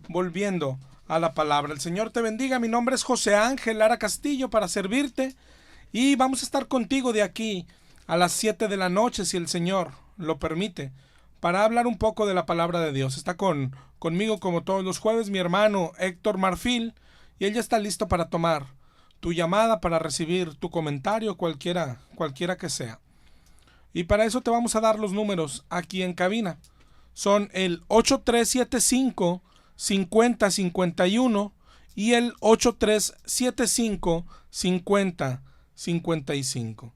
Volviendo a la palabra. El Señor te bendiga. Mi nombre es José Ángel Lara Castillo para servirte y vamos a estar contigo de aquí a las 7 de la noche, si el Señor lo permite, para hablar un poco de la palabra de Dios. Está conmigo como todos los jueves mi hermano Héctor Marfil y él ya está listo para tomar tu llamada, para recibir tu comentario, cualquiera que sea. Y para eso te vamos a dar los números aquí en cabina. Son el 8375-5051 y el 8375-5055.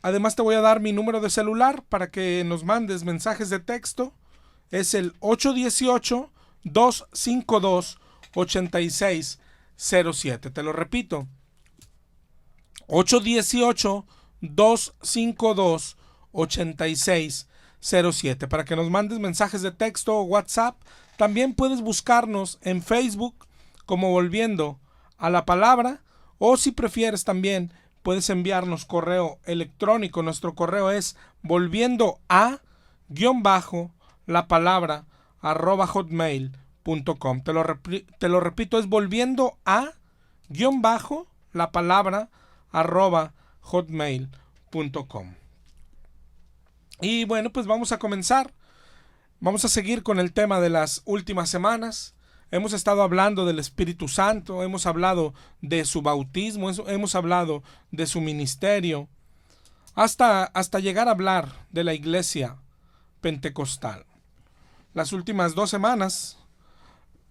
Además te voy a dar mi número de celular para que nos mandes mensajes de texto. Es el 818-252-8607. Te lo repito. 818-252-8607 para que nos mandes mensajes de texto o WhatsApp. También puedes buscarnos en Facebook como Volviendo a la Palabra, o si prefieres también puedes enviarnos correo electrónico. Nuestro correo es volviendo_a_la_palabra@hotmail.com. Te lo repito, es volviendo_a_la_palabra@hotmail.com. Y bueno, pues vamos a comenzar. Vamos a seguir con el tema de las últimas semanas. Hemos estado hablando del Espíritu Santo, hemos hablado de su bautismo, hemos hablado de su ministerio, hasta llegar a hablar de la iglesia pentecostal. Las últimas 2 semanas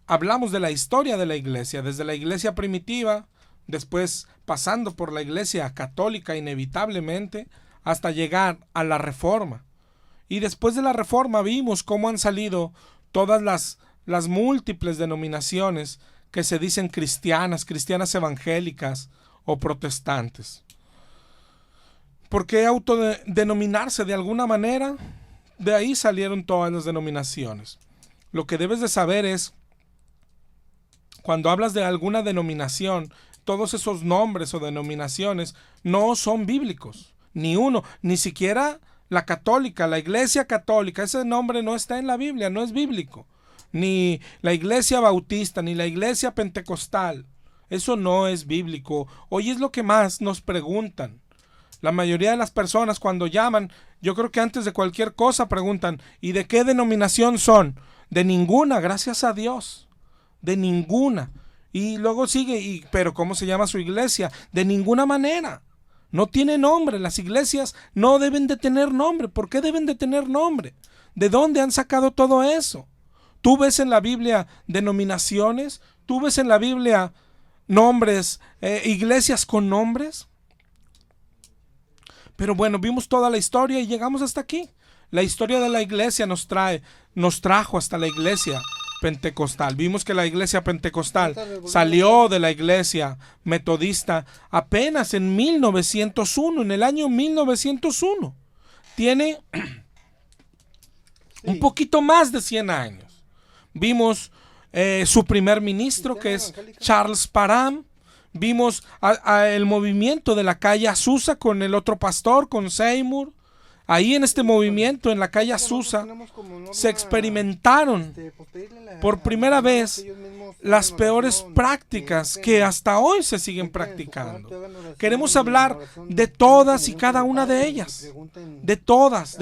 hablamos de la historia de la iglesia, desde la iglesia primitiva, después pasando por la iglesia católica inevitablemente, hasta llegar a la Reforma. Y después de la Reforma vimos cómo han salido todas las múltiples denominaciones que se dicen cristianas evangélicas o protestantes. ¿Por qué autodenominarse de alguna manera? De ahí salieron todas las denominaciones. Lo que debes de saber es, cuando hablas de alguna denominación, todos esos nombres o denominaciones no son bíblicos. Ni uno, ni siquiera la católica, la iglesia católica, ese nombre no está en la Biblia, no es bíblico. Ni la iglesia bautista, ni la iglesia pentecostal. Eso no es bíblico. Hoy es lo que más nos preguntan. La mayoría de las personas cuando llaman, yo creo que antes de cualquier cosa preguntan, ¿y de qué denominación son? De ninguna, gracias a Dios. De ninguna. Y luego sigue, ¿pero cómo se llama su iglesia? De ninguna manera. No tiene nombre. Las iglesias no deben de tener nombre. ¿Por qué deben de tener nombre? ¿De dónde han sacado todo eso? ¿Tú ves en la Biblia denominaciones? ¿Tú ves en la Biblia nombres, iglesias con nombres? Pero bueno, vimos toda la historia y llegamos hasta aquí. La historia de la iglesia nos trajo hasta la iglesia pentecostal. Vimos que la iglesia pentecostal salió de la iglesia metodista apenas en 1901, en el año 1901. Tiene un poquito más de 100 años. Vimos su primer ministro, que es Charles Parham. Vimos el movimiento de la calle Azusa con el otro pastor, con Seymour. Ahí en este movimiento, en la calle Azusa, se experimentaron por primera vez las peores prácticas que hasta hoy se siguen practicando. Queremos hablar de todas y cada una de ellas. De todas.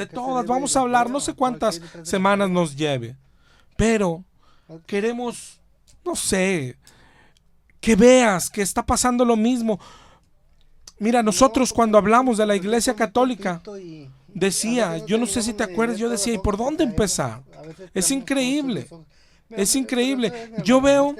Vamos a hablar, no sé cuántas semanas nos lleve. Pero queremos, no sé, que veas que está pasando lo mismo. Mira, nosotros cuando hablamos de la iglesia católica, decía, yo no sé si te acuerdas, yo decía, ¿y por dónde empezar? Es increíble. Es increíble. Yo veo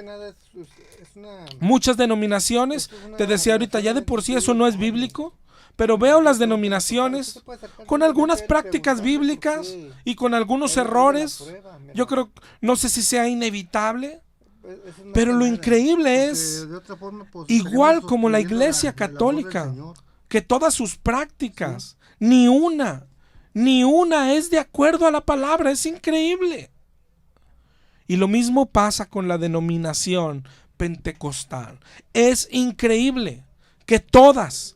muchas denominaciones, te decía ahorita, ya de por sí eso no es bíblico. Pero veo las denominaciones con algunas prácticas bíblicas y con algunos errores. Yo creo, no sé si sea inevitable, pero lo increíble es, igual como la iglesia católica, que todas sus prácticas, ni una es de acuerdo a la palabra. Es increíble. Y lo mismo pasa con la denominación pentecostal. Es increíble que todas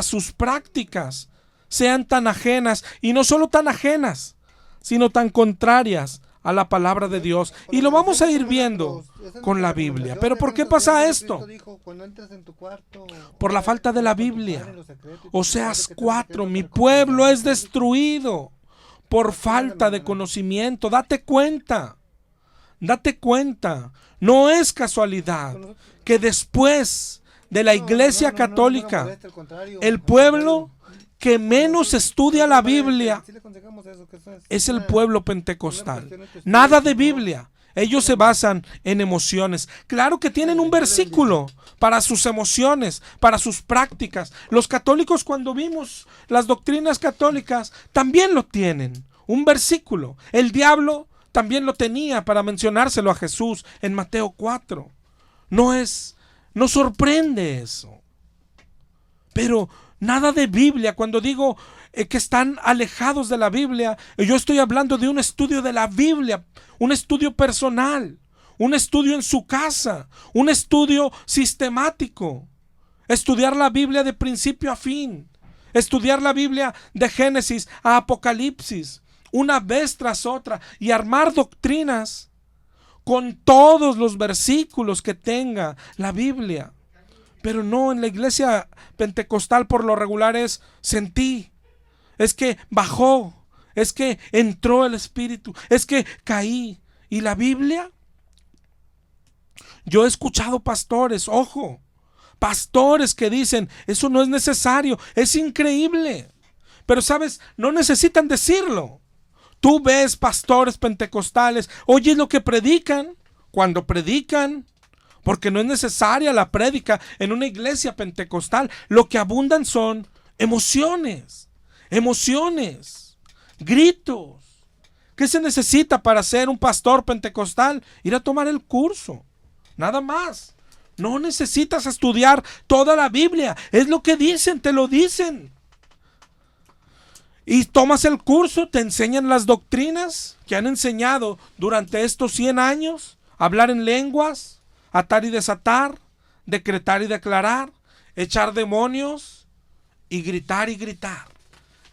sus prácticas sean tan ajenas, y no solo tan ajenas, sino tan contrarias a la palabra de Dios. Y lo vamos a ir viendo con la Biblia. ¿Pero por qué pasa esto? Por la falta de la Biblia. Oseas 4, mi pueblo es destruido por falta de conocimiento. Date cuenta. Date cuenta. No es casualidad que después de la Iglesia Católica, el pueblo que menos estudia la Biblia es el pueblo pentecostal. Nada de Biblia. Ellos se basan en emociones. Claro que tienen un versículo para sus emociones, para sus prácticas. Los católicos, cuando vimos las doctrinas católicas, también lo tienen. Un versículo. El diablo también lo tenía para mencionárselo a Jesús en Mateo 4. No sorprende eso. Pero nada de Biblia. Cuando digo que están alejados de la Biblia, yo estoy hablando de un estudio de la Biblia, un estudio personal, un estudio en su casa, un estudio sistemático. Estudiar la Biblia de principio a fin. Estudiar la Biblia de Génesis a Apocalipsis, una vez tras otra, y armar doctrinas con todos los versículos que tenga la Biblia. Pero no, en la iglesia pentecostal por lo regular sentí, es que bajó, es que entró el Espíritu, es que caí. ¿Y la Biblia? Yo he escuchado pastores, ojo, pastores que dicen, eso no es necesario, es increíble. Pero sabes, no necesitan decirlo. Tú ves pastores pentecostales, oyes lo que predican, cuando predican, porque no es necesaria la prédica en una iglesia pentecostal. Lo que abundan son emociones, gritos. ¿Qué se necesita para ser un pastor pentecostal? Ir a tomar el curso, nada más. No necesitas estudiar toda la Biblia, es lo que dicen, te lo dicen. Y tomas el curso, te enseñan las doctrinas que han enseñado durante estos 100 años, hablar en lenguas, atar y desatar, decretar y declarar, echar demonios y gritar y gritar,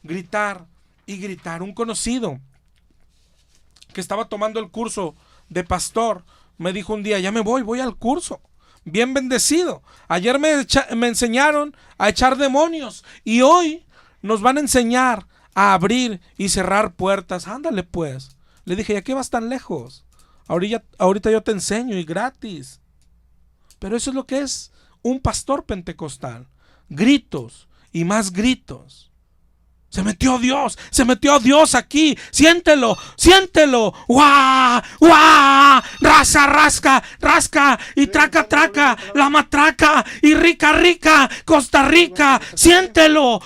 gritar y gritar. Un conocido que estaba tomando el curso de pastor me dijo un día, ya me voy al curso, bien bendecido. Ayer me enseñaron a echar demonios y hoy nos van a enseñar a abrir y cerrar puertas. Ándale pues. Le dije, ¿ya qué vas tan lejos? Ahorita yo te enseño y gratis. Pero eso es lo que es un pastor pentecostal. Gritos y más gritos. Se metió Dios aquí. Siéntelo. ¡Guau! ¡Guau! Rasca. Y traca. La matraca. Y rica. Costa Rica. Siéntelo.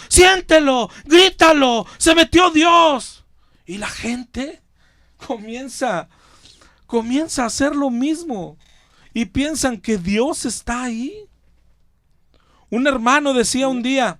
Grítalo. Se metió Dios. Y la gente comienza a hacer lo mismo. Y piensan que Dios está ahí. Un hermano decía un día,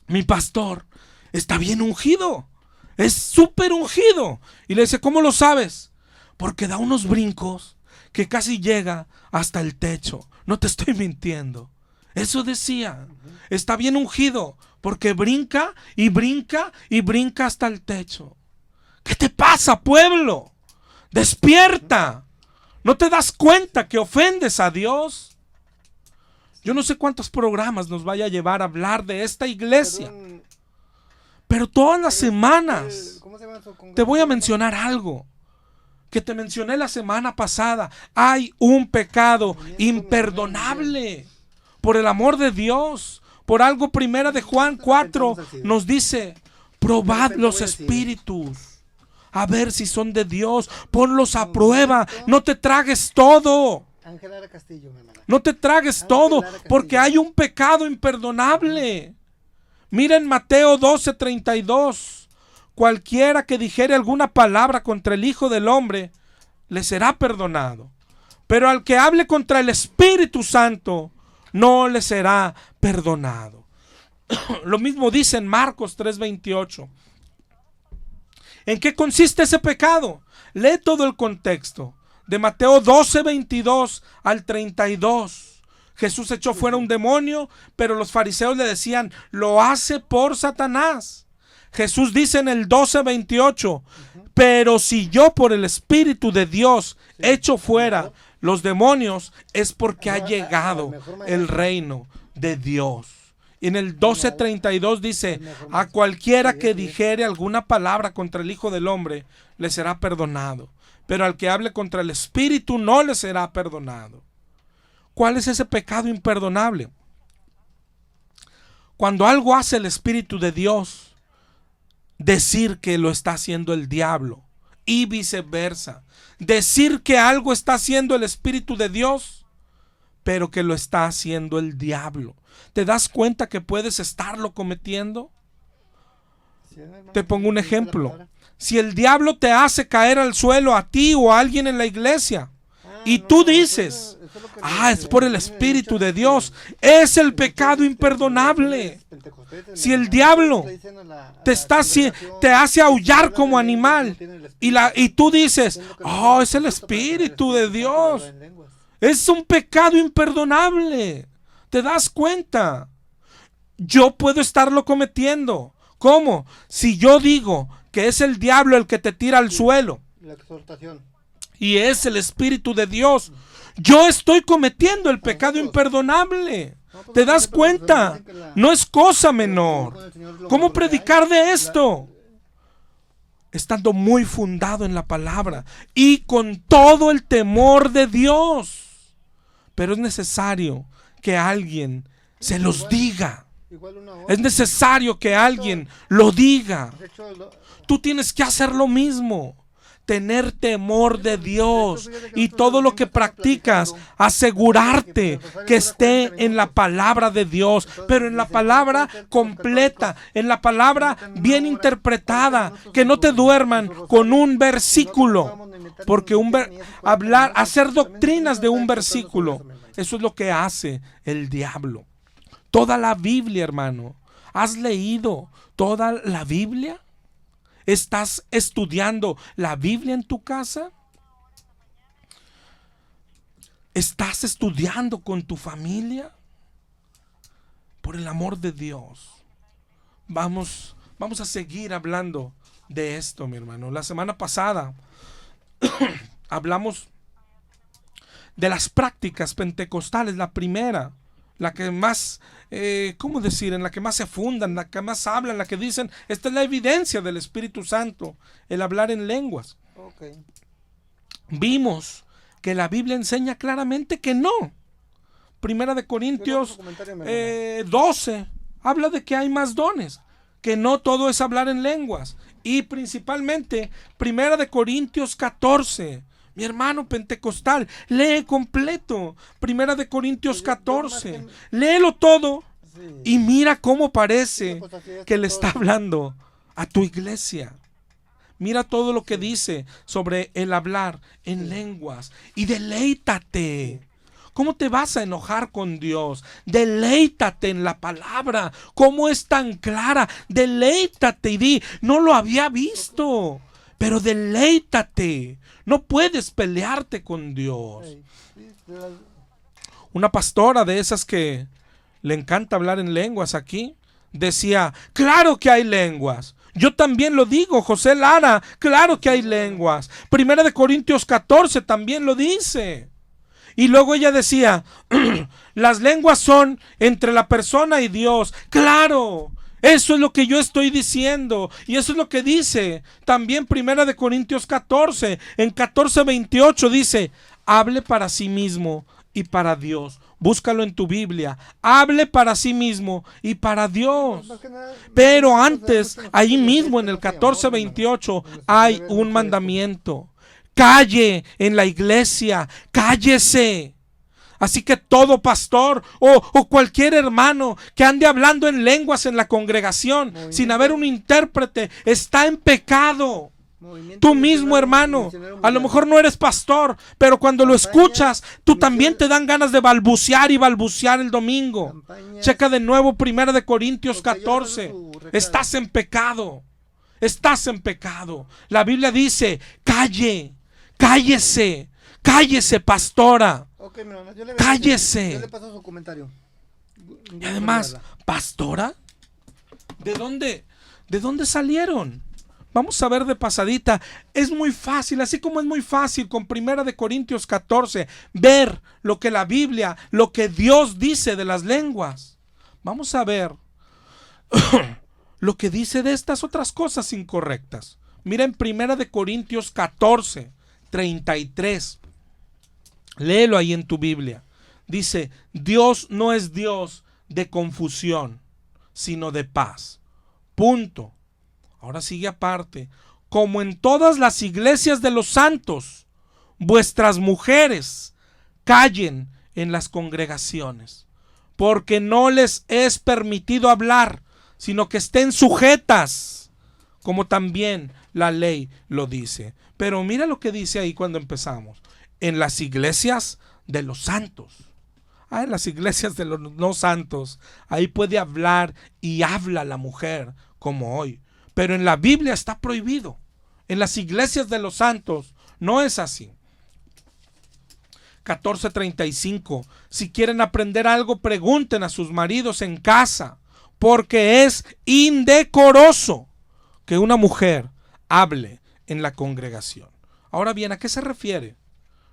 mi pastor está bien ungido, es súper ungido. Y le dice, ¿cómo lo sabes? Porque da unos brincos que casi llega hasta el techo. No te estoy mintiendo. Eso decía, está bien ungido porque brinca hasta el techo. ¿Qué te pasa, pueblo? Despierta. ¿No te das cuenta que ofendes a Dios? Yo no sé cuántos programas nos vaya a llevar a hablar de esta iglesia. Pero todas las semanas te voy a mencionar algo que te mencioné la semana pasada. Hay un pecado imperdonable por el amor de Dios. Por algo Primera de Juan 4 nos dice, probad los espíritus, a ver si son de Dios. Ponlos a prueba. No te tragues todo. No te tragues todo, porque hay un pecado imperdonable. Miren Mateo 12:32. Cualquiera que dijere alguna palabra contra el Hijo del Hombre, le será perdonado. Pero al que hable contra el Espíritu Santo, no le será perdonado. Lo mismo dice en Marcos 3:28. ¿En qué consiste ese pecado? Lee todo el contexto. De Mateo 12:22 al 32. Jesús echó fuera un demonio, pero los fariseos le decían, lo hace por Satanás. Jesús dice en el 12:28, Pero si yo por el Espíritu de Dios echo fuera los demonios, es porque ha llegado el reino de Dios. Y en el 12:32 dice: a cualquiera que dijere alguna palabra contra el Hijo del Hombre, le será perdonado. Pero al que hable contra el Espíritu, no le será perdonado. ¿Cuál es ese pecado imperdonable? Cuando algo hace el Espíritu de Dios, decir que lo está haciendo el diablo, y viceversa. Decir que algo está haciendo el Espíritu de Dios, pero que lo está haciendo el diablo. ¿Te das cuenta que puedes estarlo cometiendo? Te pongo un ejemplo. Si el diablo te hace caer al suelo a ti o a alguien en la iglesia, y tú dices: es por el Espíritu de Dios, es el pecado imperdonable. Si el diablo te hace aullar como animal y tú dices: es el Espíritu de Dios, es un pecado imperdonable. ¿Te das cuenta? Yo puedo estarlo cometiendo. ¿Cómo? Si yo digo que es el diablo el que te tira al suelo, la exhortación, y es el Espíritu de Dios, yo estoy cometiendo el pecado imperdonable. ¿Te das cuenta? No es cosa menor. ¿Cómo predicar de esto? Estando muy fundado en la palabra y con todo el temor de Dios. Pero es necesario que alguien se los diga. Es necesario que alguien lo diga. Tú tienes que hacer lo mismo. Tener temor de Dios, y todo lo que practicas, asegurarte que esté en la palabra de Dios, pero en la palabra completa, en la palabra bien interpretada, que no te duerman con un versículo, porque hacer doctrinas de un versículo, eso es lo que hace el diablo. Toda la Biblia, hermano. ¿Has leído toda la Biblia? ¿Estás estudiando la Biblia en tu casa? ¿Estás estudiando con tu familia? Por el amor de Dios, vamos a seguir hablando de esto, mi hermano. La semana pasada hablamos de las prácticas pentecostales, la primera, la que más, en la que más se fundan, la que más hablan, la que dicen: esta es la evidencia del Espíritu Santo, el hablar en lenguas. Okay. Vimos que la Biblia enseña claramente que no. Primera de Corintios 12 habla de que hay más dones, que no todo es hablar en lenguas. Y principalmente Primera de Corintios 14. Mi hermano pentecostal, lee completo Primera de Corintios 14. Léelo todo y mira cómo parece que le está hablando a tu iglesia. Mira todo lo que dice sobre el hablar en lenguas y deleítate. ¿Cómo te vas a enojar con Dios? Deleítate en la palabra. ¿Cómo es tan clara? Deleítate y di: no lo había visto. Pero deleítate. No puedes pelearte con Dios. Una pastora de esas que le encanta hablar en lenguas aquí decía: claro que hay lenguas. Yo también lo digo, José Lara, claro que hay lenguas. Primera de Corintios 14 también lo dice. Y luego ella decía: las lenguas son entre la persona y Dios. Claro, eso es lo que yo estoy diciendo. Y eso es lo que dice también Primera de Corintios 14. En 14:28 dice: hable para sí mismo y para Dios. Búscalo en tu Biblia. Hable para sí mismo y para Dios. Pero antes, ahí mismo en el 14:28, hay un mandamiento. Calle en la iglesia, cállese. Así que todo pastor o cualquier hermano que ande hablando en lenguas en la congregación sin haber un intérprete está en pecado. Tú mismo, hermano, a lo mejor no eres pastor, pero cuando lo escuchas, tú también te dan ganas de balbucear y balbucear el domingo. Checa de nuevo Primera de Corintios 14. Estás en pecado. Estás en pecado. La Biblia dice: cállese, pastora. Cállese. Yo le paso su comentario. Y además, ¿pastora? ¿De dónde salieron? Vamos a ver de pasadita. Es muy fácil, así como es muy fácil con 1 Corintios 14 ver lo que la Biblia, lo que Dios dice de las lenguas. Vamos a ver lo que dice de estas otras cosas incorrectas. Miren 1 Corintios 14, 33. Léelo ahí en tu Biblia. Dice, Dios no es Dios de confusión, sino de paz. Punto. Ahora sigue aparte. Como en todas las iglesias de los santos, vuestras mujeres callen en las congregaciones, porque no les es permitido hablar, sino que estén sujetas, como también la ley lo dice. Pero mira lo que dice ahí cuando empezamos. En las iglesias de los santos. En las iglesias de los no santos, ahí puede hablar y habla la mujer como hoy. Pero en la Biblia está prohibido. En las iglesias de los santos no es así. 14:35. Si quieren aprender algo, pregunten a sus maridos en casa, porque es indecoroso que una mujer hable en la congregación. Ahora bien, ¿a qué se refiere?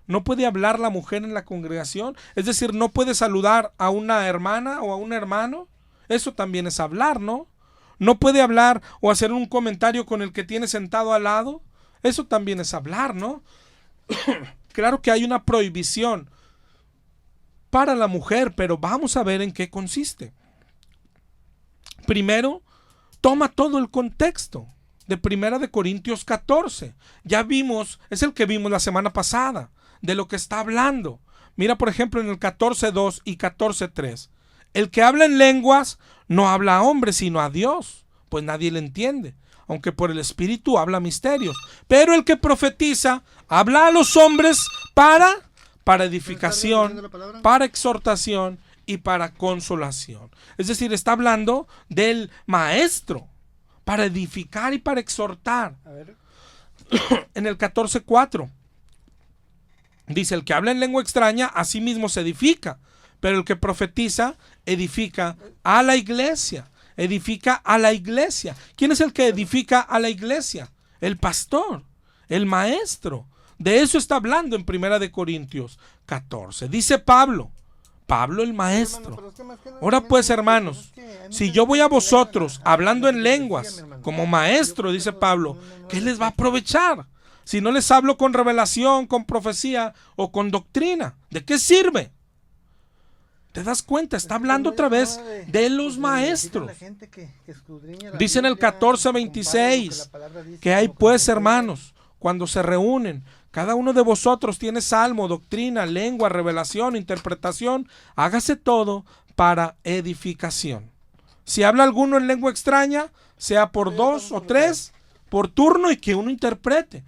¿No puede hablar la mujer en la congregación? Es decir, ¿no puede saludar a una hermana o a un hermano? Eso también es hablar, ¿no? ¿No puede hablar o hacer un comentario con el que tiene sentado al lado? Eso también es hablar, ¿no? Claro que hay una prohibición para la mujer, pero vamos a ver en qué consiste. Primero, toma todo el contexto de 1 Corintios 14. Ya vimos, es el que vimos la semana pasada, de lo que está hablando. Mira, por ejemplo, en el 14:2 y 14:3. El que habla en lenguas no habla a hombres, sino a Dios, pues nadie le entiende, aunque por el Espíritu habla misterios. Pero el que profetiza habla a los hombres para edificación, para exhortación y para consolación. Es decir, está hablando del maestro, para edificar y para exhortar. A ver. En el 14:4 dice, el que habla en lengua extraña a sí mismo se edifica, pero el que profetiza edifica a la iglesia. Edifica a la iglesia. ¿Quién es el que edifica a la iglesia? El pastor, el maestro. De eso está hablando en 1 Corintios 14. Dice Pablo el maestro. Ahora pues, hermanos, si yo voy a vosotros hablando en lenguas como maestro, dice Pablo, ¿qué les va a aprovechar? Si no les hablo con revelación, con profecía o con doctrina, ¿de qué sirve? ¿Te das cuenta? Está hablando otra vez de los maestros. Dice en el 14:26 que hay pues, hermanos, cuando se reúnen, cada uno de vosotros tiene salmo, doctrina, lengua, revelación, interpretación, hágase todo para edificación. Si habla alguno en lengua extraña, sea por 2 o 3, por turno, y que uno interprete.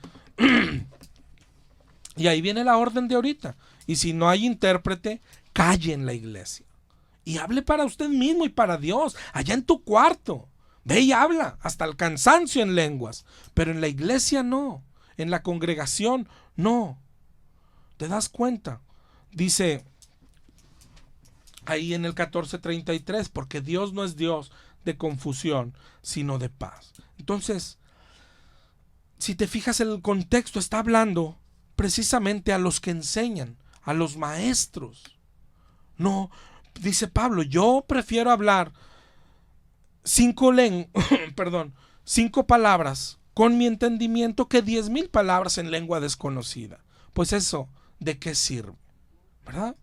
Y ahí viene la orden de ahorita. Y si no hay intérprete, calle en la iglesia y hable para usted mismo y para Dios, allá en tu cuarto. Ve y habla hasta el cansancio en lenguas, pero en la iglesia no, en la congregación no. ¿Te das cuenta? Dice ahí en el 14:33, porque Dios no es Dios de confusión, sino de paz. Entonces, si te fijas en el contexto, está hablando precisamente a los que enseñan, a los maestros. No, dice Pablo, yo prefiero hablar 5 palabras con mi entendimiento que 10,000 palabras en lengua desconocida. Pues eso, ¿de qué sirve? ¿Verdad?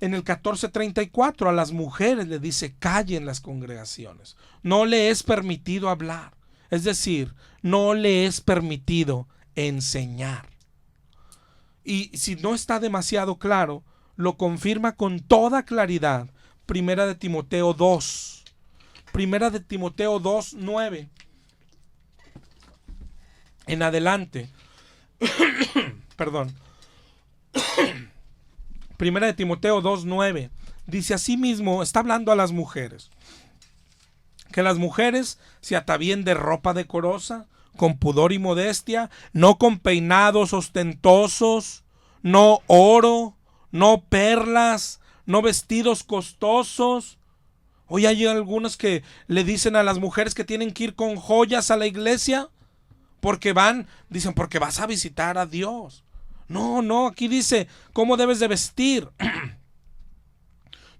En el 14:34 a las mujeres le dice, calle en las congregaciones. No le es permitido hablar. Es decir, no le es permitido enseñar. Y si no está demasiado claro, lo confirma con toda claridad 1 Timoteo 2. 1 Timoteo 2:9. En adelante. Perdón. 1 Timoteo 2:9. Dice asimismo, está hablando a las mujeres, que las mujeres se atavíen de ropa decorosa, con pudor y modestia, no con peinados ostentosos, no oro, no perlas, no vestidos costosos. Hoy hay algunos que le dicen a las mujeres que tienen que ir con joyas a la iglesia porque dicen, porque vas a visitar a Dios. No, aquí dice cómo debes de vestir.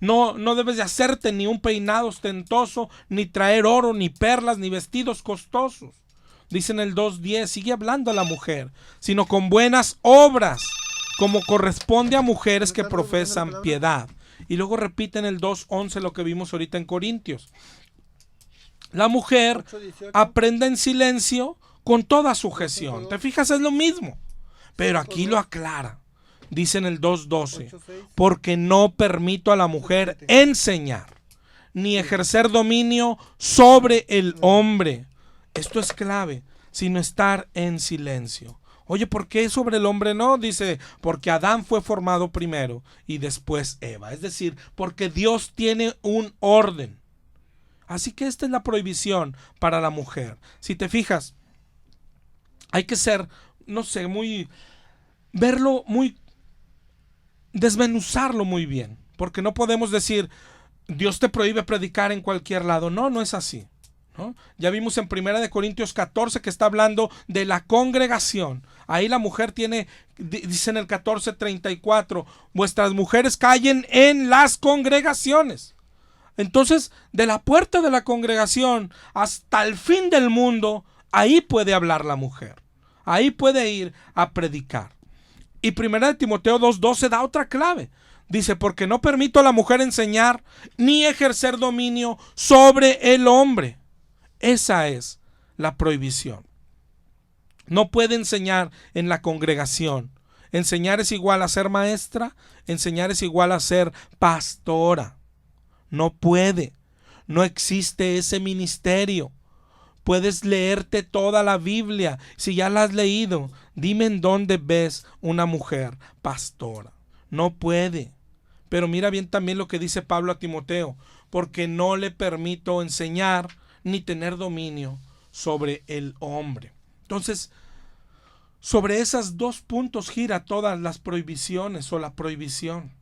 No debes de hacerte ni un peinado ostentoso, ni traer oro, ni perlas, ni vestidos costosos. Dice en el 2:10, sigue hablando a la mujer, sino con buenas obras, como corresponde a mujeres que profesan piedad. Y luego repite en el 2:11 lo que vimos ahorita en Corintios. La mujer aprende en silencio con toda sujeción. ¿Te fijas? Es lo mismo. Pero aquí lo aclara. Dice en el 2:12, porque no permito a la mujer enseñar, ni ejercer dominio sobre el hombre. Esto es clave, sino estar en silencio. Oye, ¿por qué sobre el hombre no? Dice, porque Adán fue formado primero y después Eva. Es decir, porque Dios tiene un orden. Así que esta es la prohibición para la mujer. Si te fijas, hay que ser, desmenuzarlo muy bien. Porque no podemos decir, Dios te prohíbe predicar en cualquier lado. No es así. ¿No? Ya vimos en 1 Corintios 14 que está hablando de la congregación. Ahí la mujer dice en el 14:34, vuestras mujeres callen en las congregaciones. Entonces, de la puerta de la congregación hasta el fin del mundo, ahí puede hablar la mujer. Ahí puede ir a predicar. Y 1 Timoteo 2:12 da otra clave. Dice, porque no permito a la mujer enseñar ni ejercer dominio sobre el hombre. Esa es la prohibición. No puede enseñar en la congregación. Enseñar es igual a ser maestra. Enseñar es igual a ser pastora. No puede. No existe ese ministerio. Puedes leerte toda la Biblia. Si ya la has leído, dime en dónde ves una mujer pastora. No puede. Pero mira bien también lo que dice Pablo a Timoteo. Porque no le permito enseñar ni tener dominio sobre el hombre. Entonces, sobre esos dos puntos gira todas las prohibiciones o la prohibición.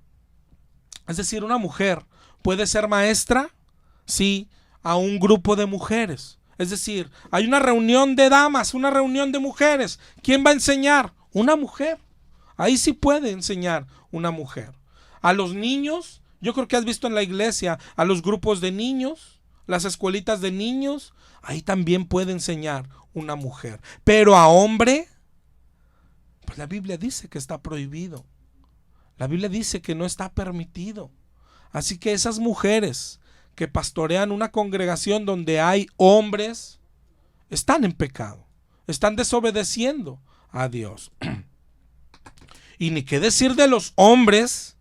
Es decir, una mujer puede ser maestra, sí, a un grupo de mujeres. Es decir, hay una reunión de damas, una reunión de mujeres. ¿Quién va a enseñar? Una mujer. Ahí sí puede enseñar una mujer. A los niños, yo creo que has visto en la iglesia, a los grupos de niños, las escuelitas de niños, ahí también puede enseñar una mujer. Pero a hombre, pues la Biblia dice que está prohibido. La Biblia dice que no está permitido. Así que esas mujeres que pastorean una congregación donde hay hombres, están en pecado. Están desobedeciendo a Dios. Y ni qué decir de los hombres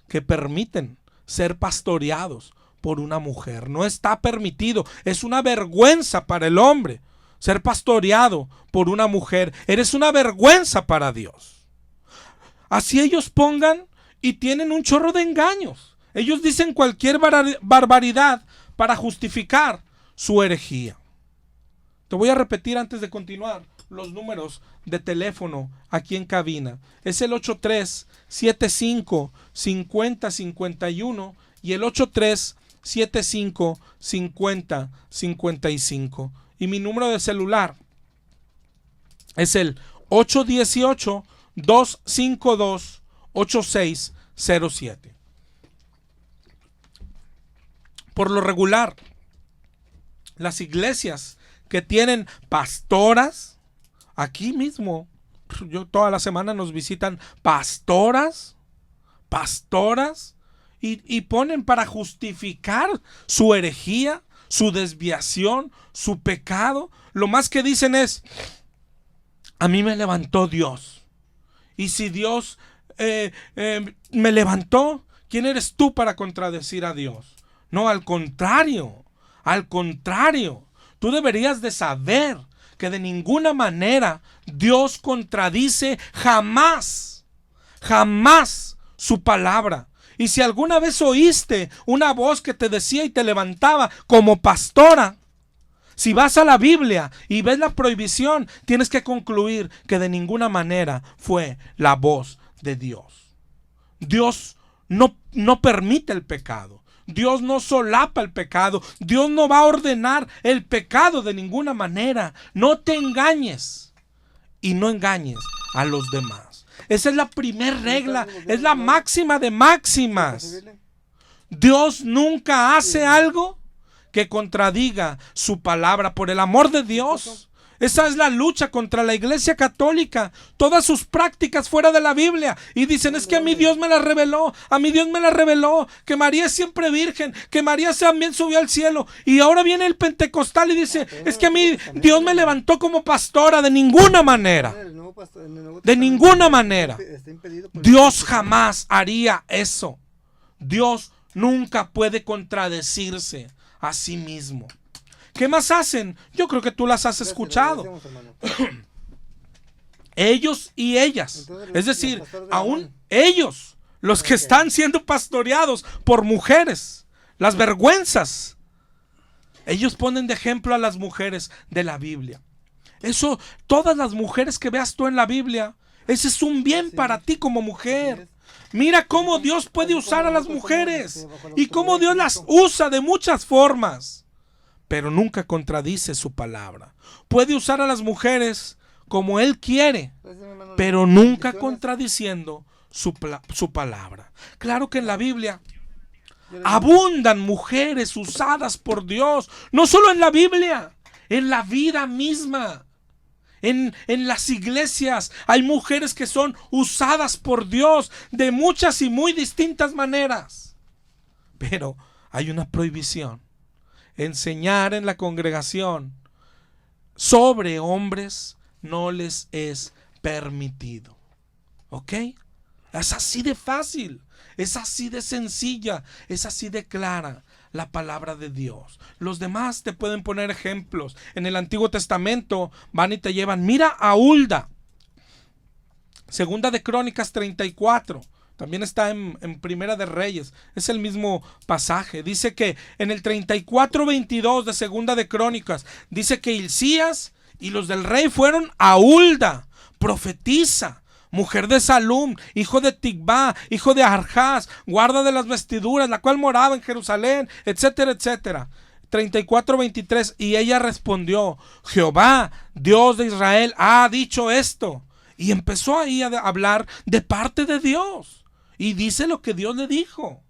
que permiten ser pastoreados por una mujer. No está permitido. Es una vergüenza para el hombre ser pastoreado por una mujer. Eres una vergüenza para Dios. Así ellos pongan y tienen un chorro de engaños. Ellos dicen cualquier barbaridad para justificar su herejía. Te voy a repetir antes de continuar los números de teléfono aquí en cabina. Es el 8375-5051 y el 8375-5055. Y mi número de celular es el 818-252-8607. Por lo regular, las iglesias que tienen pastoras, aquí mismo, toda la semana nos visitan pastoras, y ponen para justificar su herejía, su desviación, su pecado. Lo más que dicen es, a mí me levantó Dios. Y si Dios me levantó, ¿quién eres tú para contradecir a Dios? No, al contrario. Tú deberías de saber que de ninguna manera Dios contradice jamás su palabra. Y si alguna vez oíste una voz que te decía y te levantaba como pastora, si vas a la Biblia y ves la prohibición, tienes que concluir que de ninguna manera fue la voz de Dios. Dios no permite el pecado. Dios no solapa el pecado. Dios no va a ordenar el pecado de ninguna manera. No te engañes y no engañes a los demás. Esa es la primera regla, es la máxima de máximas. Dios nunca hace algo que contradiga su palabra. Por el amor de Dios. Esa es la lucha contra la Iglesia Católica. Todas sus prácticas fuera de la Biblia. Y dicen, es que a mí Dios me la reveló. A mí Dios me la reveló. Que María es siempre virgen. Que María también subió al cielo. Y ahora viene el pentecostal y dice, es que a mí Dios me levantó como pastora. De ninguna manera. De ninguna manera. Dios jamás haría eso. Dios nunca puede contradecirse a sí mismo. ¿Qué más hacen? Yo creo que tú las has escuchado. Ellos y ellas. Es decir, aún ellos, los que están siendo pastoreados por mujeres, las vergüenzas. Ellos ponen de ejemplo a las mujeres de la Biblia. Eso, todas las mujeres que veas tú en la Biblia, ese es un bien para ti como mujer. Mira cómo Dios puede usar a las mujeres y cómo Dios las usa de muchas formas. Pero nunca contradice su palabra. Puede usar a las mujeres como Él quiere, pero nunca contradiciendo su palabra. Claro que en la Biblia abundan mujeres usadas por Dios, no solo en la Biblia, en la vida misma. En las iglesias hay mujeres que son usadas por Dios de muchas y muy distintas maneras. Pero hay una prohibición. Enseñar en la congregación sobre hombres no les es permitido. ¿Ok? Es así de fácil, es así de sencilla, es así de clara la palabra de Dios. Los demás te pueden poner ejemplos. En el Antiguo Testamento van y te llevan. Mira a Hulda. Segunda de Crónicas 34. También está en Primera de Reyes. Es el mismo pasaje. Dice que en el 34:22 de Segunda de Crónicas, dice que Hilcías y los del rey fueron a Hulda, profetisa, mujer de Salum, hijo de Ticvá, hijo de Arjás, guarda de las vestiduras, la cual moraba en Jerusalén, etcétera, etcétera. 34:23. Y ella respondió, Jehová, Dios de Israel, ha dicho esto. Y empezó ahí a hablar de parte de Dios. Y dice lo que Dios le dijo.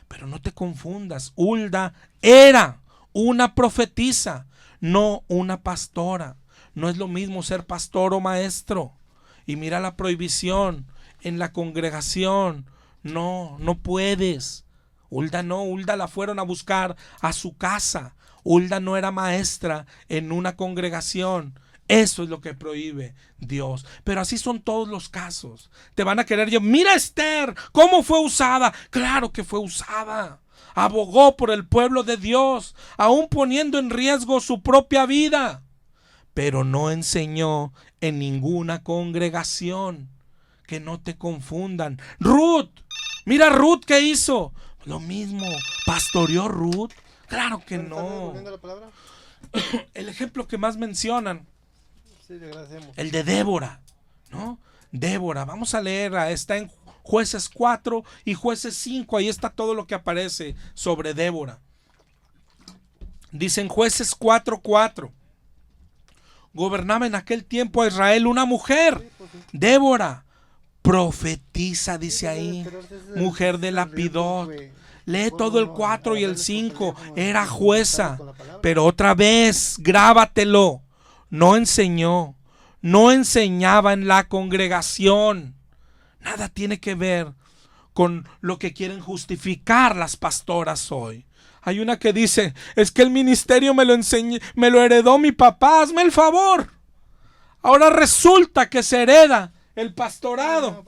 Pero no te confundas, Hulda era una profetisa, no una pastora. No es lo mismo ser pastor o maestro. Y mira la prohibición en la congregación. No puedes. Hulda no, Hulda la fueron a buscar a su casa. Hulda no era maestra en una congregación. Eso es lo que prohíbe Dios. Pero así son todos los casos. Te van a querer decir, mira Esther, ¿cómo fue usada? Claro que fue usada. Abogó por el pueblo de Dios, aún poniendo en riesgo su propia vida. Pero no enseñó en ninguna congregación. Que no te confundan. Ruth, mira Ruth, ¿qué hizo? Lo mismo. ¿Pastoreó Ruth? Claro que no. El ejemplo que más mencionan, el de Débora, ¿no? Débora, vamos a leer, está en Jueces 4 y Jueces 5, ahí está todo lo que aparece sobre Débora. Dice en Jueces 4:4, gobernaba en aquel tiempo a Israel una mujer, Débora, profetiza, dice ahí, mujer de Lapidot. Lee todo el 4 y el 5, era jueza, pero otra vez, grábatelo. No enseñó, no enseñaba en la congregación. Nada tiene que ver con lo que quieren justificar las pastoras hoy. Hay una que dice, es que el ministerio me lo heredó mi papá, hazme el favor. Ahora resulta que se hereda el pastorado.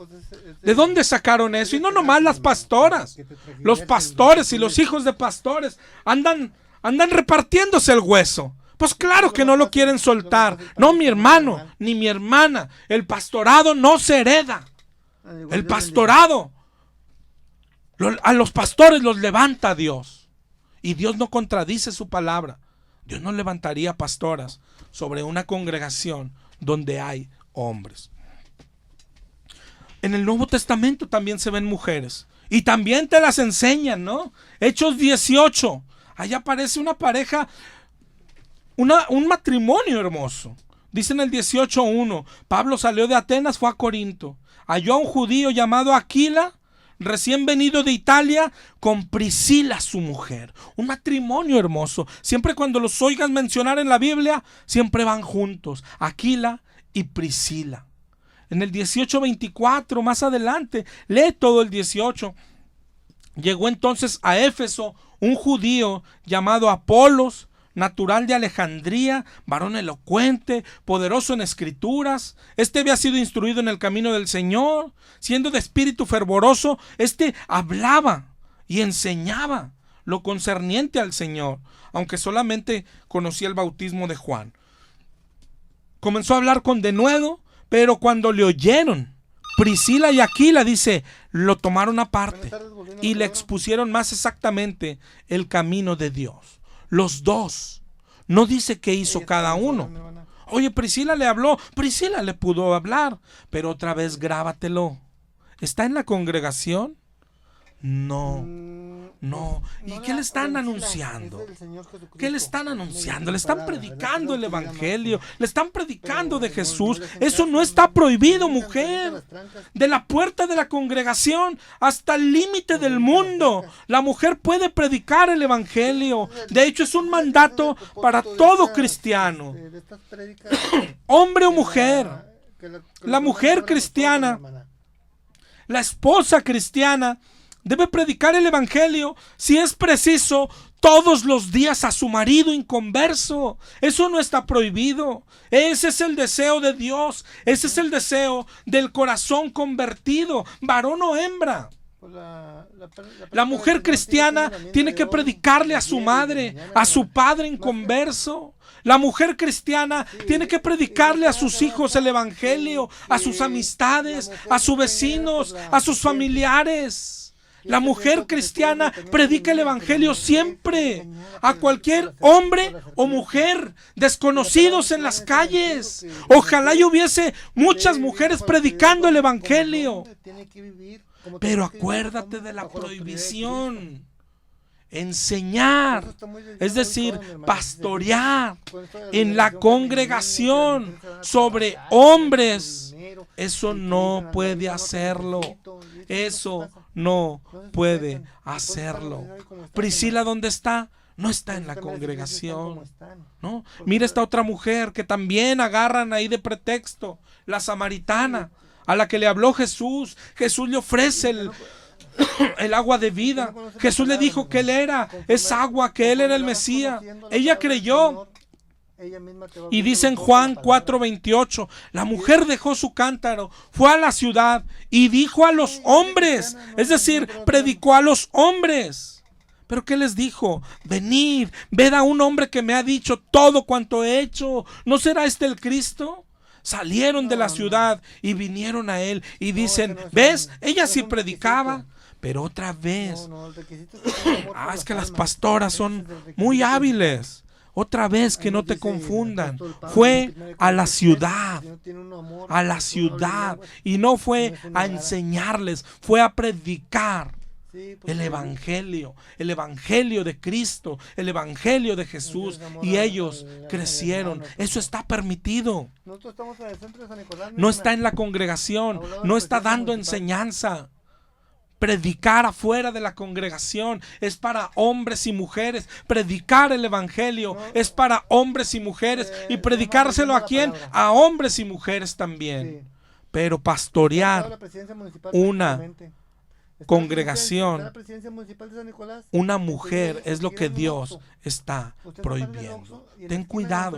¿De dónde sacaron eso? Y no nomás las pastoras, los pastores y los hijos de pastores andan repartiéndose el hueso. Pues claro que no lo quieren soltar. No, mi hermano, ni mi hermana. El pastorado no se hereda. El pastorado, a los pastores los levanta Dios. Y Dios no contradice su palabra. Dios no levantaría pastoras sobre una congregación donde hay hombres. En el Nuevo Testamento también se ven mujeres. Y también te las enseñan, ¿no? Hechos 18. Allá aparece una pareja, un matrimonio hermoso. Dice en el 18:1, Pablo salió de Atenas, fue a Corinto. Halló a un judío llamado Aquila, recién venido de Italia, con Priscila su mujer. Un matrimonio hermoso. Siempre cuando los oigas mencionar en la Biblia, siempre van juntos. Aquila y Priscila. En el 18:24, más adelante, lee todo el 18. Llegó entonces a Éfeso un judío llamado Apolos, natural de Alejandría, varón elocuente, poderoso en escrituras. Este había sido instruido en el camino del Señor, siendo de espíritu fervoroso. Este hablaba y enseñaba lo concerniente al Señor, aunque solamente conocía el bautismo de Juan. Comenzó a hablar con denuedo, pero cuando le oyeron, Priscila y Aquila, dice, lo tomaron aparte y le expusieron más exactamente el camino de Dios. Los dos. No dice qué hizo cada uno. Oye, Priscila le habló, Priscila le pudo hablar, pero otra vez grábatelo. ¿Está en la congregación? No. No. ¿Y qué le están anunciando? ¿Qué le están anunciando? Le están predicando el evangelio, le están predicando de Jesús. Eso no está prohibido, mujer. De la puerta de la congregación hasta el límite del mundo, la mujer puede predicar el evangelio. De hecho, es un mandato para todo cristiano, hombre o mujer. La mujer cristiana, la esposa cristiana, debe predicar el evangelio, si es preciso, todos los días a su marido inconverso. Eso no está prohibido. Ese es el deseo de Dios. Ese es el deseo del corazón convertido, varón o hembra. La mujer cristiana tiene que predicarle a su madre, a su padre inconverso. La mujer cristiana tiene que predicarle a sus hijos el evangelio, a sus amistades, a sus vecinos, a sus familiares. La mujer cristiana predica el evangelio siempre a cualquier hombre o mujer desconocidos en las calles. Ojalá y hubiese muchas mujeres predicando el evangelio. Pero acuérdate de la prohibición. Enseñar, es decir, pastorear en la congregación sobre hombres, eso no puede hacerlo. Eso no puede hacerlo. Priscila, ¿dónde está? No está en la congregación, ¿no? Mira esta otra mujer que también agarran ahí de pretexto, la samaritana, a la que le habló Jesús. Jesús le ofrece el agua de vida. Jesús le dijo que él era esa agua, que él era el Mesías. Ella creyó. Y dice en Juan 4:28, la mujer dejó su cántaro, fue a la ciudad y dijo a los hombres, es decir, predicó a los hombres. ¿Pero qué les dijo? Venid, ved a un hombre que me ha dicho todo cuanto he hecho. ¿No será este el Cristo? Salieron de la ciudad y vinieron a él y dicen, ¿ves? Ella sí predicaba. Pero otra vez, es que las pastoras son muy hábiles. Otra vez, que no te confundan, fue a la ciudad, y no fue a enseñarles, fue a predicar el evangelio de Cristo, el evangelio de Jesús, y ellos crecieron. Eso está permitido. No está en la congregación, no está dando enseñanza. Predicar afuera de la congregación es para hombres y mujeres. Predicar el evangelio es para hombres y mujeres. ¿Y predicárselo a quién? A hombres y mujeres también. Pero pastorear una congregación, una mujer, es lo que Dios está prohibiendo. Ten cuidado.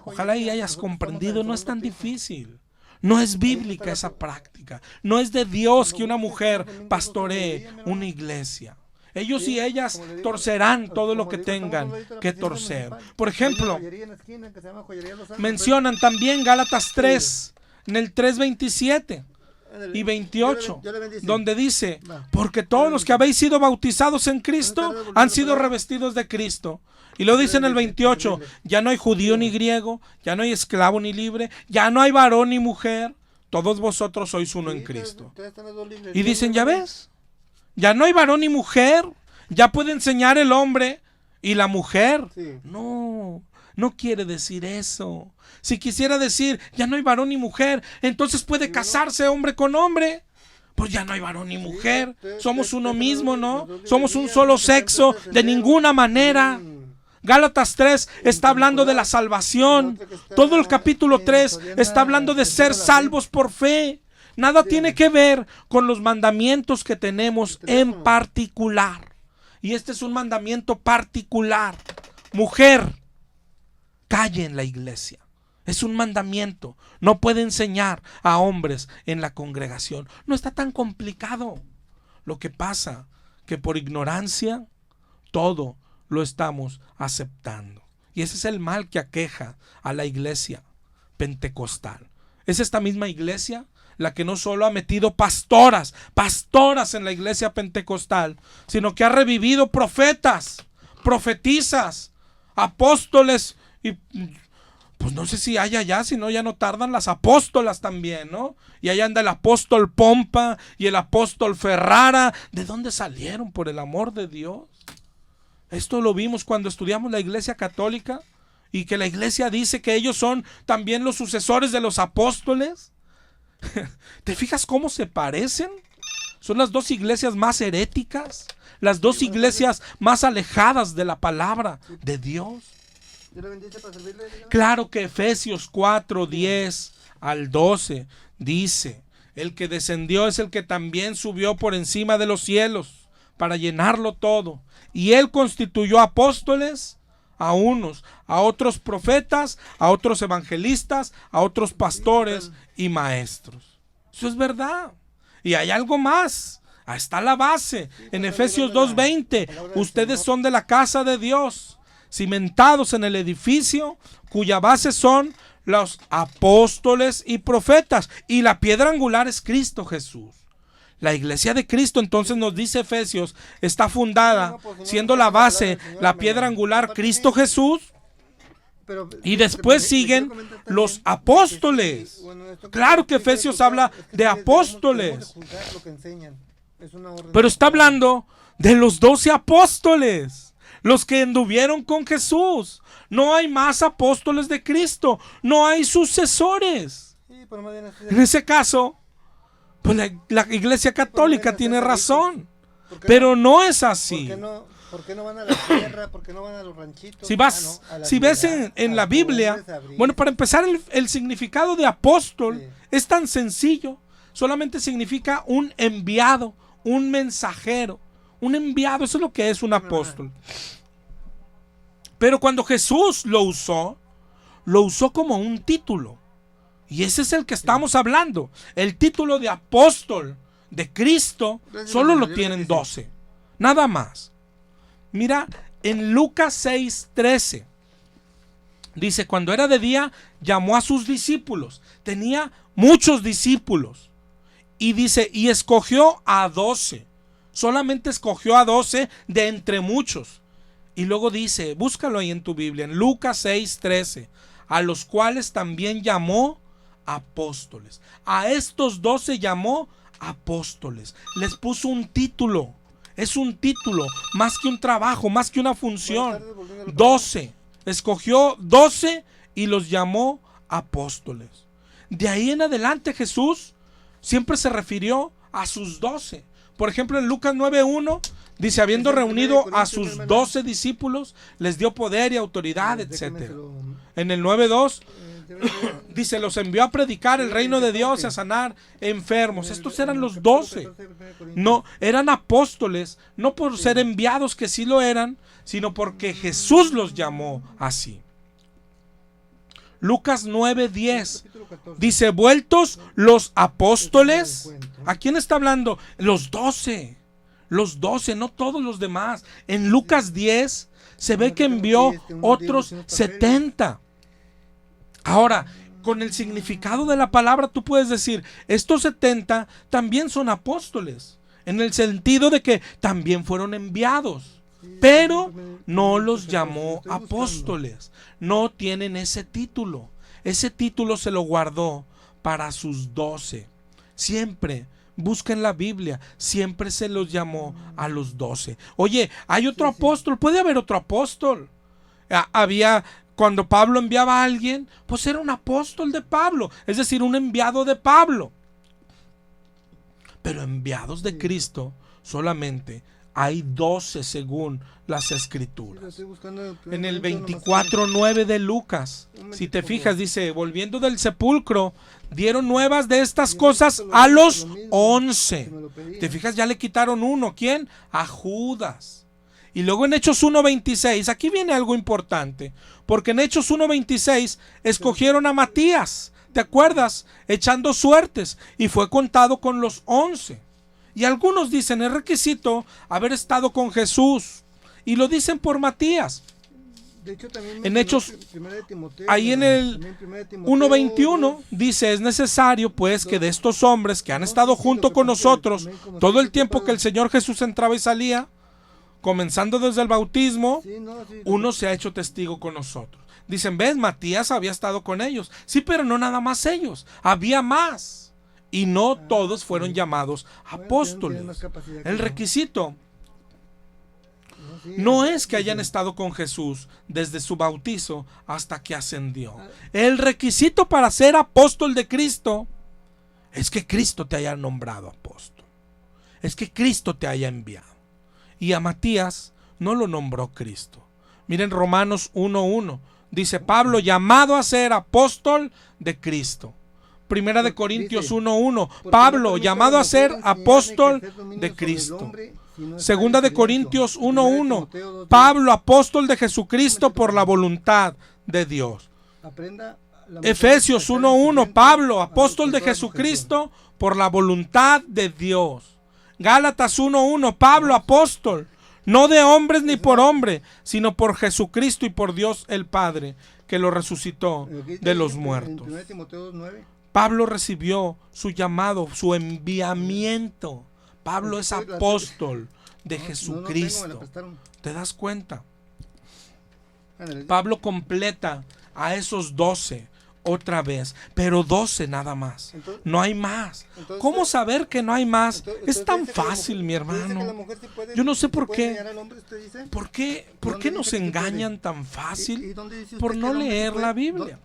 Ojalá y hayas comprendido, no es tan difícil. No es bíblica esa práctica. No es de Dios que una mujer pastoree una iglesia. Ellos y ellas torcerán todo lo que tengan que torcer. Por ejemplo, mencionan también Gálatas 3, en el 3:27 y 28, donde dice, porque todos los que habéis sido bautizados en Cristo han sido revestidos de Cristo. Y lo dice en el 28, ya no hay judío ni griego, ya no hay esclavo ni libre, ya no hay varón ni mujer, todos vosotros sois uno en Cristo. Y dicen, ya ves, Ya no hay varón y mujer. Ya puede enseñar el hombre y la mujer. Sí. No, no quiere decir eso. Si quisiera decir, ya no hay varón ni mujer, entonces puede casarse hombre con hombre. Pues ya no hay varón ni mujer. Somos uno mismo, ¿no? Somos un solo sexo, de ninguna manera. Gálatas 3 está hablando de la salvación. Todo el capítulo 3 está hablando de ser salvos por fe. Nada tiene que ver con los mandamientos que tenemos en particular. Y este es un mandamiento particular. Mujer, calle en la iglesia. Es un mandamiento. No puede enseñar a hombres en la congregación. No está tan complicado. Lo que pasa que por ignorancia todo lo estamos aceptando. Y ese es el mal que aqueja a la iglesia pentecostal. Es esta misma iglesia la que no solo ha metido pastoras en la iglesia pentecostal, sino que ha revivido profetas, profetisas, apóstoles y pues no sé si haya ya, si no ya no tardan las apóstolas también, ¿no? Y ahí anda el apóstol Pompa y el apóstol Ferrara. ¿De dónde salieron, por el amor de Dios? Esto lo vimos cuando estudiamos la iglesia católica y que la iglesia dice que ellos son también los sucesores de los apóstoles. ¿Te fijas cómo se parecen? Son las dos iglesias más heréticas, las dos iglesias más alejadas de la palabra de Dios. Claro que Efesios 4, 10 al 12 dice: el que descendió es el que también subió por encima de los cielos para llenarlo todo. Y él constituyó apóstoles a unos, a otros profetas, a otros evangelistas, a otros pastores y maestros. Eso es verdad. Y hay algo más. Ahí está la base. En Efesios 2:20, ustedes son de la casa de Dios, cimentados en el edificio cuya base son los apóstoles y profetas, y la piedra angular es Cristo Jesús. La iglesia de Cristo, entonces nos dice Efesios, está fundada, siendo la base, la piedra angular, Cristo Jesús, y después siguen los apóstoles. Claro que Efesios habla de apóstoles, pero está hablando de los 12 apóstoles, los que anduvieron con Jesús. No hay más apóstoles de Cristo, no hay sucesores. En ese caso, pues la iglesia católica tiene razón, pero no es así. ¿Por qué no van a la tierra? ¿Por qué no van a los ranchitos? Si ves en la Biblia, bueno, para empezar, el significado de apóstol es tan sencillo. Solamente significa un enviado, un mensajero. Un enviado, eso es lo que es un apóstol. Pero cuando Jesús lo usó como un título. Y ese es el que estamos hablando. El título de apóstol de Cristo solo lo tienen 12. Nada más. Mira, en Lucas 6:13 dice: cuando era de día, llamó a sus discípulos. Tenía muchos discípulos. Y dice, y escogió a 12. Solamente escogió a 12 de entre muchos. Y luego dice, búscalo ahí en tu Biblia, en Lucas 6:13, a los cuales también llamó apóstoles. A estos 12 llamó apóstoles. Les puso un título. Es un título, más que un trabajo, más que una función. 12. Escogió 12 y los llamó apóstoles. De ahí en adelante Jesús siempre se refirió a sus 12. Por ejemplo, en Lucas 9:1 dice, habiendo reunido a sus 12 discípulos, les dio poder y autoridad, etc. En el 9:2 dice, los envió a predicar el reino de Dios y a sanar enfermos. Estos eran los 12. No, eran apóstoles, no por ser enviados, que sí lo eran, sino porque Jesús los llamó así. Lucas 9:10 dice, vueltos los apóstoles. ¿A quién está hablando? Los 12. Los 12, no todos los demás. En Lucas 10 se ve que envió otros 70. Ahora, con el significado de la palabra, tú puedes decir, estos 70 también son apóstoles, en el sentido de que también fueron enviados, pero no los llamó apóstoles. No tienen ese título. Ese título se lo guardó para sus 12. Siempre Busquen la Biblia, siempre se los llamó a los 12. Oye, hay otro apóstol, puede haber otro apóstol. Había, cuando Pablo enviaba a alguien, pues era un apóstol de Pablo, es decir, un enviado de Pablo. Pero enviados de Cristo solamente hay 12 según las Escrituras. En el 24:9 de Lucas, si te fijas, dice, volviendo del sepulcro, dieron nuevas de estas cosas a los 11. Te fijas, ya le quitaron uno. ¿Quién? A Judas. Y luego en Hechos 1:26, aquí viene algo importante, porque en Hechos 1:26 escogieron a Matías, ¿te acuerdas? Echando suertes, y fue contado con los 11. Y algunos dicen, es requisito haber estado con Jesús, y lo dicen por Matías. De hecho, también en Hechos, Timoteo, ahí en el 1:21 dice, es necesario pues que de estos hombres que han estado junto con nosotros todo el tiempo que el Señor Jesús entraba y salía, comenzando desde el bautismo, uno se ha hecho testigo con nosotros. Dicen, ves, Matías había estado con ellos. Sí, pero no nada más ellos, había más. Y no todos fueron llamados apóstoles. El requisito no es que hayan estado con Jesús desde su bautizo hasta que ascendió. El requisito para ser apóstol de Cristo es que Cristo te haya nombrado apóstol. Es que Cristo te haya enviado. Y a Matías no lo nombró Cristo. Miren Romanos 1:1. Dice Pablo, llamado a ser apóstol de Cristo. Primera de Corintios 1:1. Pablo, llamado a ser apóstol de Cristo. Segunda de Corintios 1:1. Pablo, apóstol de Jesucristo por la voluntad de Dios. Efesios 1:1. Pablo, apóstol de Jesucristo por la voluntad de Dios. Gálatas 1:1. Pablo, apóstol, no de hombres ni por hombre, sino por Jesucristo y por Dios el Padre, que lo resucitó de los muertos. Pablo recibió su llamado, su enviamiento. Pablo es apóstol de Jesucristo. ¿Te das cuenta? Pablo completa a esos 12 otra vez, pero 12 nada más. No hay más. ¿Cómo saber que no hay más? Es tan fácil, mi hermano. Yo no sé por qué. ¿Por qué nos engañan tan fácil? Por no leer la Biblia.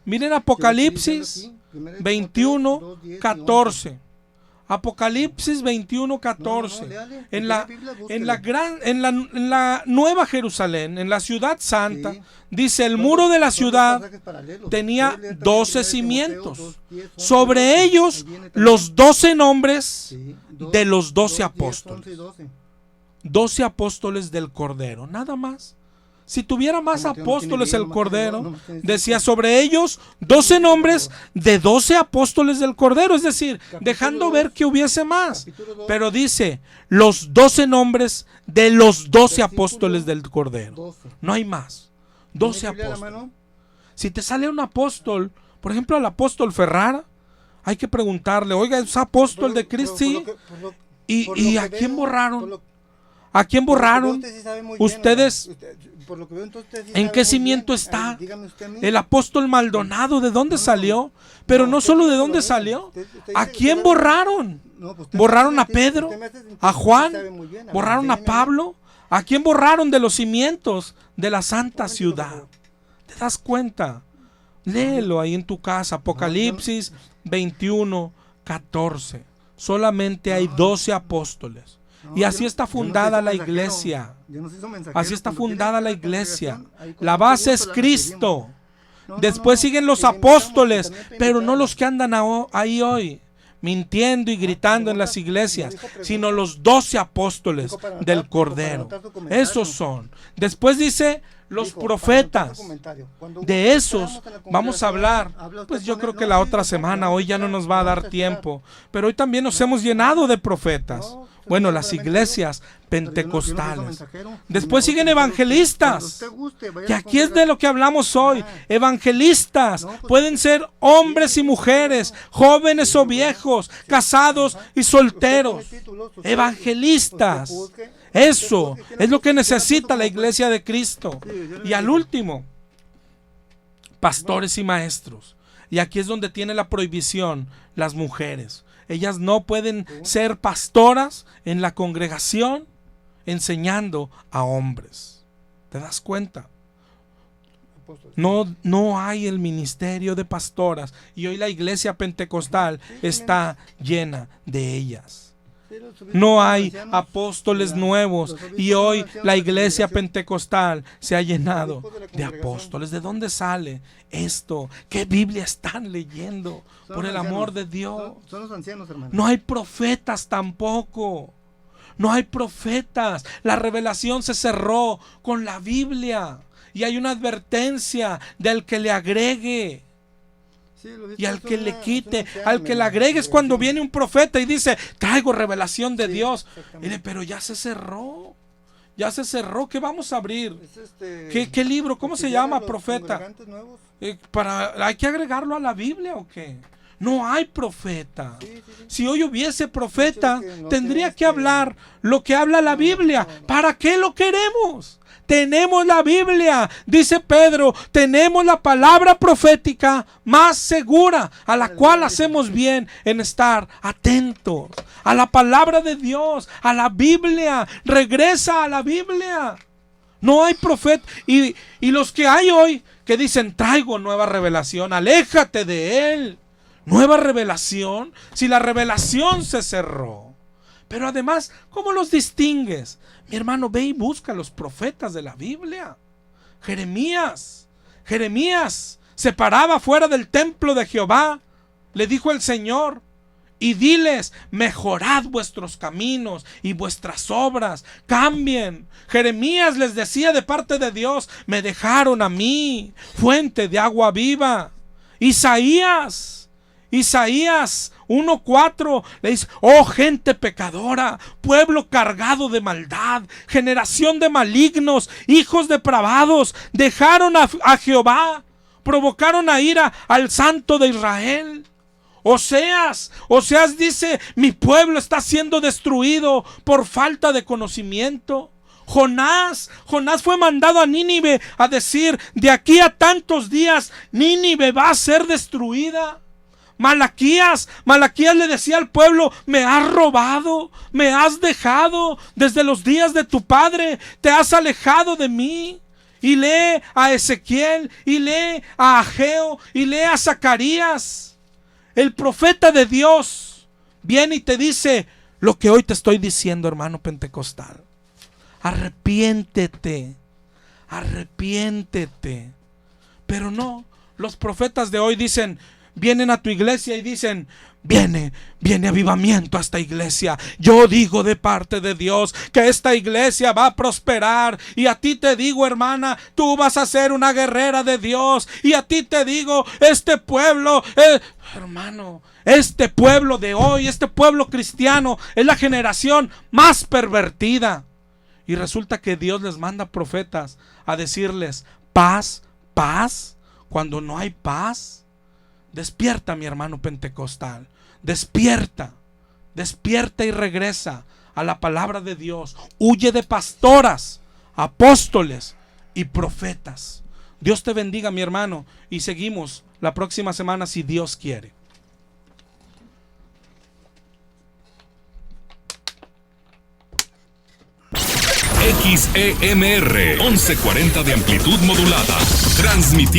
Miren Apocalipsis 21:14. Apocalipsis 21:14. En la Nueva Jerusalén, en la ciudad santa, dice, el muro de la ciudad tenía 12 cimientos. Sobre ellos los 12 nombres de los 12 apóstoles. 12 apóstoles del Cordero, nada más. Si tuviera más apóstoles el Cordero, decía sobre ellos 12 nombres de 12 apóstoles del Cordero, es decir, dejando ver que hubiese más. Pero dice los 12 nombres de los 12 apóstoles del Cordero. No hay más. 12 apóstoles. Si te sale un apóstol, por ejemplo al apóstol Ferrara, hay que preguntarle, oiga, ¿es apóstol de Cristo? Sí. ¿Y a quién borraron? ¿A quién borraron? Ustedes, ¿en qué cimiento está? El apóstol Maldonado, ¿de dónde salió? Pero no solo de dónde salió. ¿A quién borraron? ¿Borraron a Pedro? ¿A Juan? ¿Borraron a Pablo? ¿A quién borraron de los cimientos de la santa ciudad? ¿Te das cuenta? Léelo ahí en tu casa, Apocalipsis 21:14. Solamente hay 12 apóstoles. Y así está fundada la iglesia. Así está fundada la iglesia. La base es Cristo. Después siguen los apóstoles, pero no los que andan ahí hoy mintiendo y gritando en las iglesias, sino los 12 apóstoles del Cordero. Esos son. Después dice los profetas. De esos vamos a hablar, pues yo creo que la otra semana. Hoy ya no nos va a dar tiempo, pero hoy también nos hemos llenado de profetas. Bueno, las iglesias pentecostales. Después siguen evangelistas. Y aquí es de lo que hablamos hoy. Evangelistas. Pueden ser hombres y mujeres, jóvenes o viejos, casados y solteros. Evangelistas. Eso es lo que necesita la iglesia de Cristo. Y al último, pastores y maestros. Y aquí es donde tiene la prohibición las mujeres. Ellas no pueden ser pastoras en la congregación enseñando a hombres. ¿Te das cuenta? No hay el ministerio de pastoras. Y hoy la iglesia pentecostal está llena de ellas. No hay apóstoles nuevos. Y hoy la iglesia pentecostal se ha llenado de apóstoles. ¿De dónde sale esto? ¿Qué Biblia están leyendo? Por el amor de Dios. Son los ancianos, hermano. No hay profetas tampoco. No hay profetas. La revelación se cerró con la Biblia. Y hay una advertencia del que le agregue. Sí, y al que le quite, al que le agregue es cuando viene un profeta y dice, traigo revelación de Dios. Mire, pero ya se cerró. Ya se cerró. ¿Qué vamos a abrir? ¿Qué libro? ¿Cómo se llama, profeta? ¿Hay que agregarlo a la Biblia o qué? No hay profeta. Si hoy hubiese profeta, tendría que hablar lo que habla la Biblia. ¿Para qué lo queremos? Tenemos la Biblia, dice Pedro, tenemos la palabra profética más segura, a la cual hacemos bien en estar atentos a la palabra de Dios, a la Biblia. Regresa a la Biblia. No hay profeta. Y los que hay hoy que dicen, traigo nueva revelación, aléjate de él. Nueva revelación, si la revelación se cerró. Pero además, ¿cómo los distingues? Mi hermano, ve y busca a los profetas de la Biblia. Jeremías se paraba fuera del templo de Jehová. Le dijo el Señor, y diles, mejorad vuestros caminos y vuestras obras, cambien. Jeremías les decía de parte de Dios, me dejaron a mí, fuente de agua viva. Isaías 1:4 le dice, oh gente pecadora, pueblo cargado de maldad, generación de malignos, hijos depravados, dejaron a Jehová, provocaron a ira al Santo de Israel. Oseas dice, mi pueblo está siendo destruido por falta de conocimiento. Jonás fue mandado a Nínive a decir, de aquí a tantos días Nínive va a ser destruida. Malaquías le decía al pueblo, me has robado, me has dejado desde los días de tu padre, te has alejado de mí. Y lee a Ezequiel, y lee a Ageo, y lee a Zacarías. El profeta de Dios viene y te dice lo que hoy te estoy diciendo, hermano pentecostal. Arrepiéntete. Pero no, los profetas de hoy dicen, vienen a tu iglesia y dicen, viene avivamiento a esta iglesia. Yo digo de parte de Dios que esta iglesia va a prosperar. Y a ti te digo, hermana, tú vas a ser una guerrera de Dios. Y a ti te digo, este pueblo, hermano, este pueblo de hoy, este pueblo cristiano, es la generación más pervertida. Y resulta que Dios les manda profetas a decirles, paz, cuando no hay paz. Despierta, mi hermano pentecostal. Despierta y regresa a la palabra de Dios. Huye de pastoras, apóstoles y profetas. Dios te bendiga, mi hermano, y seguimos la próxima semana si Dios quiere. XEMR 1140 de amplitud modulada, transmitiendo